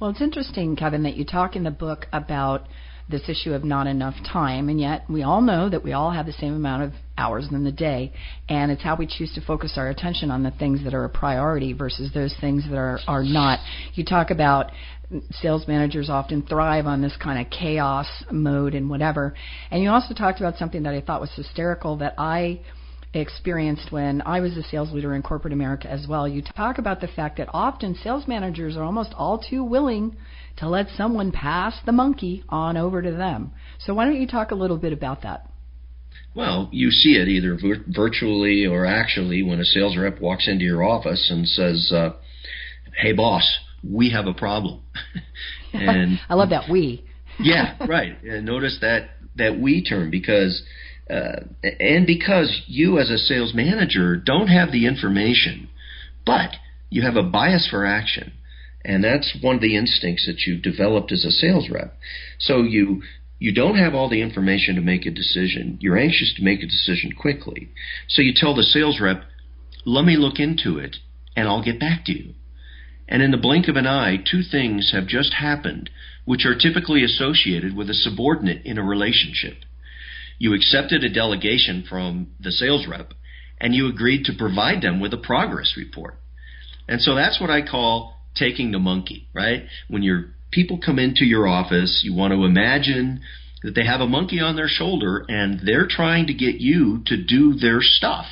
Well, it's interesting, Kevin, that you talk in the book about this issue of not enough time, and yet we all know that we all have the same amount of hours in the day, and it's how we choose to focus our attention on the things that are a priority versus those things that are not. You talk about sales managers often thrive on this kind of chaos mode and whatever, and you also talked about something that I thought was hysterical that I experienced when I was a sales leader in corporate America as well. You talk about the fact that often sales managers are almost all too willing to let someone pass the monkey on over to them. So why don't you talk a little bit about that? Well, you see it either virtually or actually when a sales rep walks into your office and says, hey, boss, we have a problem. And I love that we. Yeah, right. And notice that we term because you as a sales manager don't have the information, but you have a bias for action. And that's one of the instincts that you developed as a sales rep. So you don't have all the information to make a decision. You're anxious to make a decision quickly. So you tell the sales rep, let me look into it and I'll get back to you. And in the blink of an eye, two things have just happened which are typically associated with a subordinate in a relationship. You accepted a delegation from the sales rep, and you agreed to provide them with a progress report. And so that's what I call taking the monkey, right? When your people come into your office, you want to imagine that they have a monkey on their shoulder, and they're trying to get you to do their stuff.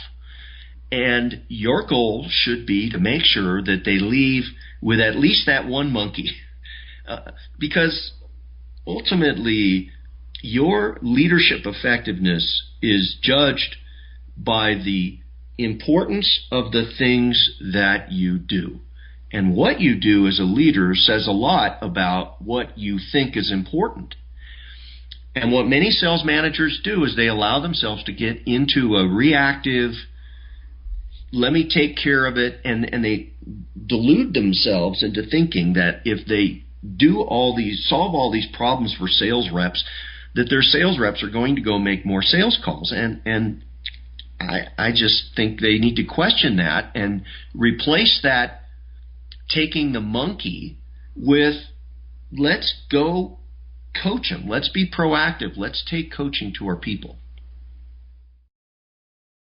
And your goal should be to make sure that they leave with at least that one monkey. Because ultimately, your leadership effectiveness is judged by the importance of the things that you do. And what you do as a leader says a lot about what you think is important. And what many sales managers do is they allow themselves to get into a reactive, let me take care of it, and they delude themselves into thinking that if they solve all these problems for sales reps, that their sales reps are going to go make more sales calls. And I just think they need to question that and replace that taking the monkey with let's go coach them. Let's be proactive. Let's take coaching to our people.